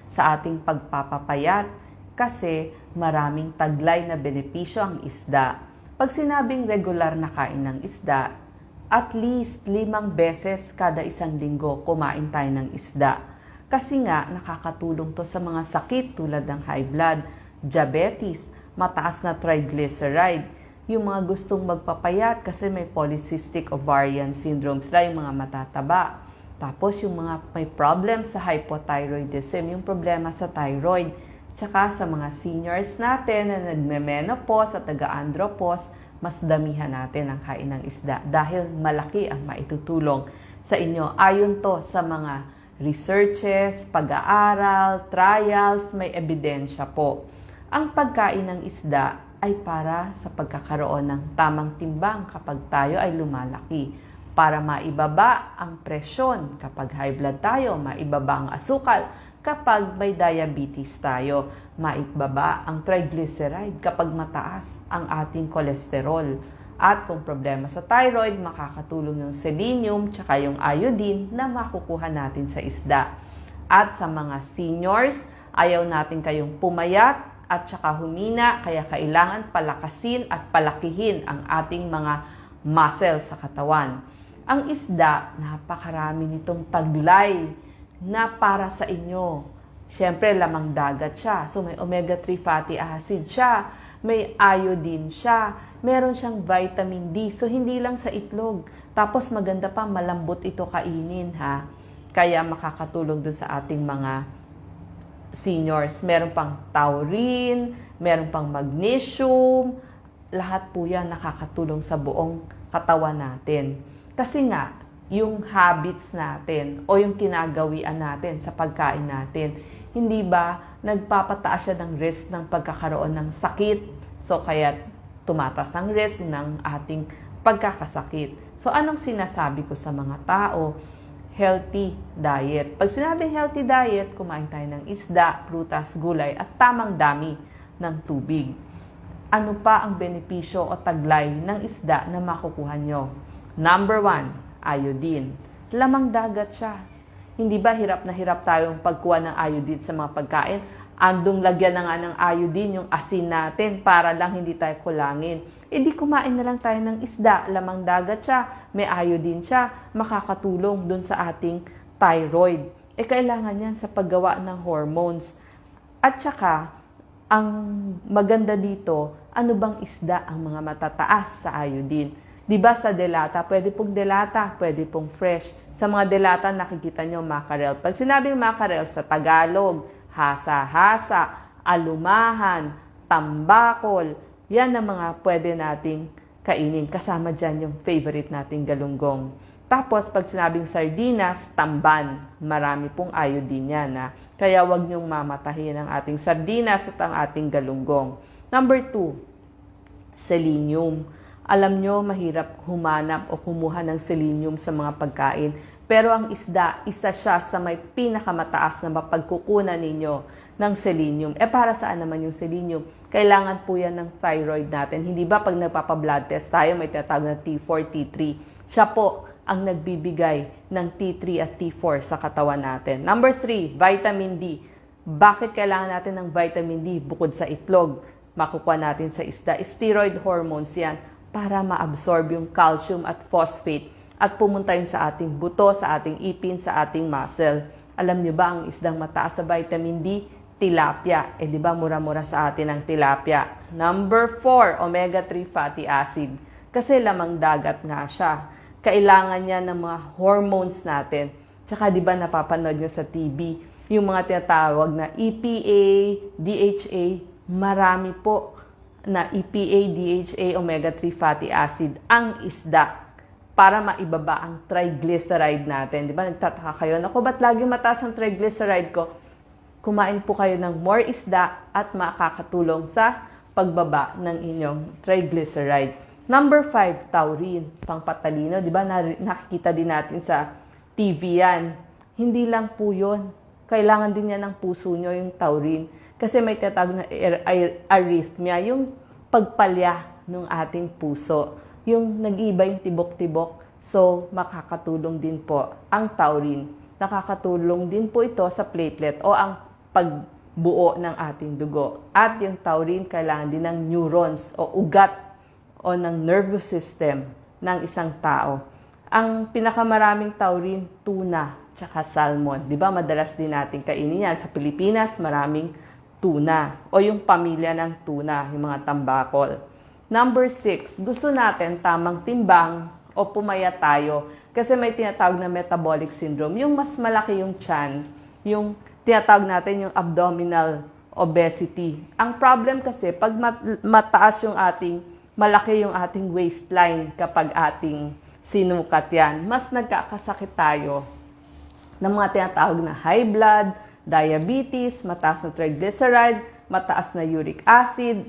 sa ating pagpapapayat kasi maraming taglay na benepisyo ang isda. Pag sinabing regular na kain ng isda, at least 5 beses kada isang linggo kumain tayo ng isda. Kasi nga nakakatulong to sa mga sakit tulad ng high blood, diabetes, mataas na triglyceride, yung mga gustong magpapayat kasi may polycystic ovarian syndrome sila, yung mga matataba. Tapos yung mga may problem sa hypothyroidism, yung problema sa thyroid. Tsaka sa mga seniors natin na nagme-menopause at taga-andropause, mas damihan natin ang kain ng isda dahil malaki ang maitutulong sa inyo. Ayon to sa mga researches, pag-aaral, trials, may ebidensya po. Ang pagkain ng isda ay para sa pagkakaroon ng tamang timbang kapag tayo ay lumalaki. Para maibaba ang presyon kapag high blood tayo, maibaba ang asukal kapag may diabetes tayo, maibaba ang triglyceride kapag mataas ang ating kolesterol. At kung problema sa thyroid, makakatulong yung selenium tsaka yung iodine na makukuha natin sa isda. At sa mga seniors, ayaw natin kayong pumayat at tsaka humina, kaya kailangan palakasin at palakihin ang ating mga muscle sa katawan. Ang isda, napakarami nitong taglay na para sa inyo. Siyempre, lamang dagat siya. So, may omega-3 fatty acid siya. May iodine siya. Meron siyang vitamin D. So, hindi lang sa itlog. Tapos, maganda pa, malambot ito kainin, ha? Kaya, makakatulong dun sa ating mga seniors. Meron pang taurine, meron pang magnesium. Lahat po yan nakakatulong sa buong katawan natin. Kasi nga, yung habits natin o yung kinagawian natin sa pagkain natin, hindi ba nagpapataas siya ng risk ng pagkakaroon ng sakit? So, kaya tumatas ang risk ng ating pagkakasakit. So, anong sinasabi ko sa mga tao? Healthy diet. Pag sinabing healthy diet, kumain tayo ng isda, prutas, gulay, at tamang dami ng tubig. Ano pa ang benepisyo o taglay ng isda na makukuha nyo? Number 1, iodine. Lamang dagat siya. Hindi ba hirap na hirap tayong pagkuha ng iodine sa mga pagkain? Andong lagyan na nga ng iodine yung asin natin para lang hindi tayo kulangin. E di kumain na lang tayo ng isda, lamang dagat siya, may iodine siya, makakatulong dun sa ating thyroid. E kailangan yan sa paggawa ng hormones. At saka, ang maganda dito, ano bang isda ang mga matataas sa iodine? Diba sa delata, pwede pong delata, pwede pong fresh. Sa mga delata, nakikita nyo mackerel. Pag sinabing mackerel sa Tagalog, hasa-hasa, alumahan, tambakol, yan ang mga pwede nating kainin. Kasama dyan yung favorite nating galunggong. Tapos, pag sinabing sardinas, tamban. Marami pong iodine yan. Ha? Kaya wag nyong mamatahin ang ating sardinas at ang ating galunggong. Number 2, selenium. Alam nyo, mahirap humanap o kumuha ng selenium sa mga pagkain. Pero ang isda, isa siya sa may pinakamataas na mapagkukunan ninyo ng selenium. E para saan naman yung selenium? Kailangan po yan ng thyroid natin. Hindi ba pag nagpapa-blood test tayo, may tinatawag na T4, T3. Siya po ang nagbibigay ng T3 at T4 sa katawan natin. Number 3, vitamin D. Bakit kailangan natin ng vitamin D bukod sa itlog? Makukuha natin sa isda. Steroid hormones yan para ma-absorb yung calcium at phosphate at pumunta yun sa ating buto, sa ating ipin, sa ating muscle. Alam nyo ba ang isdang mataas sa vitamin D? Tilapia. Eh di ba mura-mura sa atin ang tilapia? Number 4, omega-3 fatty acid. Kasi lamang dagat nga siya. Kailangan niya ng mga hormones natin. Tsaka di ba napapanood nyo sa TV, yung mga tinatawag na EPA, DHA, marami po na EPA, DHA, omega-3 fatty acid ang isda para maibaba ang triglyceride natin. Di ba? Nagtataka kayo, naku, ba't lagi mataas ang triglyceride ko? Kumain po kayo ng more isda at makakatulong sa pagbaba ng inyong triglyceride. Number 5, taurine, pangpatalino. Di ba? Nakikita din natin sa TV yan. Hindi lang po yun. Kailangan din yan ng puso nyo, yung taurine. Kasi may tinatawag na arrhythmia, yung pagpalya ng ating puso. Yung nag-iba yung tibok-tibok. So, makakatulong din po ang taurine. nakakatulong din po ito sa platelet o ang pagbuo ng ating dugo. At yung taurine, kailangan din ng neurons o ugat o ng nervous system ng isang tao. Ang pinakamaraming taurine, tuna, tsaka salmon. Di ba madalas din natin kainin yan. Sa Pilipinas, maraming tuna o yung pamilya ng tuna, yung mga tambakol. Number 6, gusto natin tamang timbang o pumayat tayo kasi may tinatawag na metabolic syndrome. Yung mas malaki yung tiyan, yung tinatawag natin yung abdominal obesity. Ang problem kasi, pag mataas yung malaki yung ating waistline kapag ating sinukat yan, mas nagkakasakit tayo ng mga tinatawag na high blood, diabetes, mataas na triglyceride, mataas na uric acid,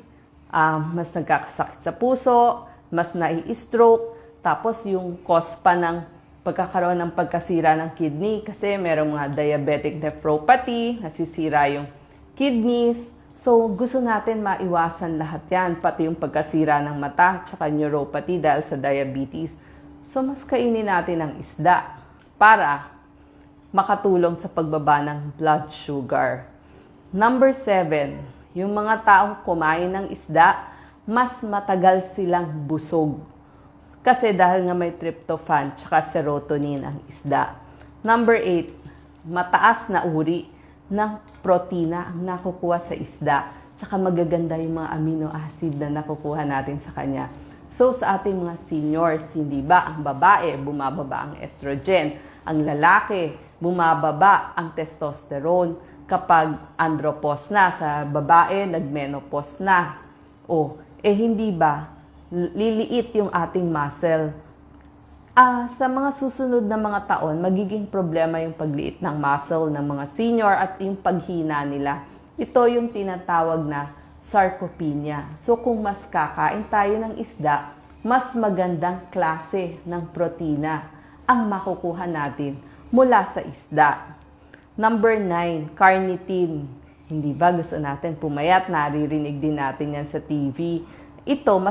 mas nagkakasakit sa puso, mas nai-stroke, tapos yung cause pa ng pagkakaroon ng pagkasira ng kidney kasi merong mga diabetic nephropathy, nasisira yung kidneys. So, gusto natin maiwasan lahat yan, pati yung pagkasira ng mata, tsaka neuropathy dahil sa diabetes. So, mas kainin natin ang isda para makatulong sa pagbaba ng blood sugar. Number 7, yung mga taong kumain ng isda, mas matagal silang busog. Kasi dahil nga may tryptophan tsaka serotonin ang isda. Number 8, mataas na uri ng protina ang nakukuha sa isda. Tsaka magaganda yung mga amino acid na nakukuha natin sa kanya. So sa ating mga seniors, hindi ba ang babae bumababa ang estrogen? Ang lalaki bumababa ang testosterone kapag andropause na. Sa babae, nagmenopause na. Hindi ba liliit yung ating muscle? Sa mga susunod na mga taon, magiging problema yung pagliit ng muscle ng mga senior at yung paghina nila. Ito yung tinatawag na sarcopenia. So kung mas kakain tayo ng isda, mas magandang klase ng protina ang makukuha natin mula sa isda. Number 9, carnitine. Hindi ba gusto natin pumayat? Naririnig din natin yan sa TV. Ito,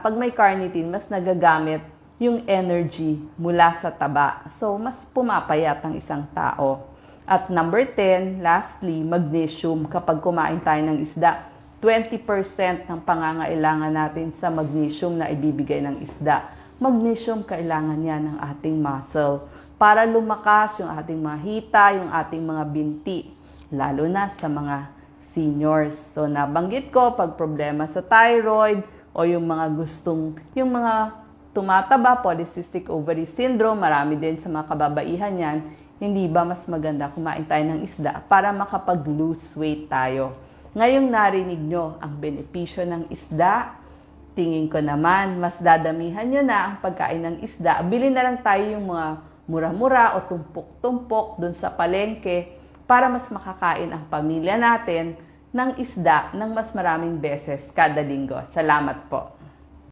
pag may carnitine, mas nagagamit yung energy mula sa taba. So, mas pumapayat ang isang tao. At number 10, lastly, magnesium. Kapag kumain tayo ng isda, 20% ng pangangailangan natin sa magnesium na ibibigay ng isda. Magnesium, kailangan yan ng ating muscle para lumakas yung ating mga hita, yung ating mga binti, lalo na sa mga seniors. So, nabanggit ko, pag problema sa thyroid o yung mga tumataba, polycystic ovary syndrome, marami din sa mga kababaihan yan, hindi ba mas maganda kumain tayo ng isda para makapag-lose weight tayo? Ngayong narinig nyo ang benepisyo ng isda, tingin ko naman, mas dadamihan nyo na ang pagkain ng isda. Bilhin na lang tayo yung mga mura-mura o tumpok-tumpok dun sa palengke para mas makakain ang pamilya natin ng isda ng mas maraming beses kada linggo. Salamat po.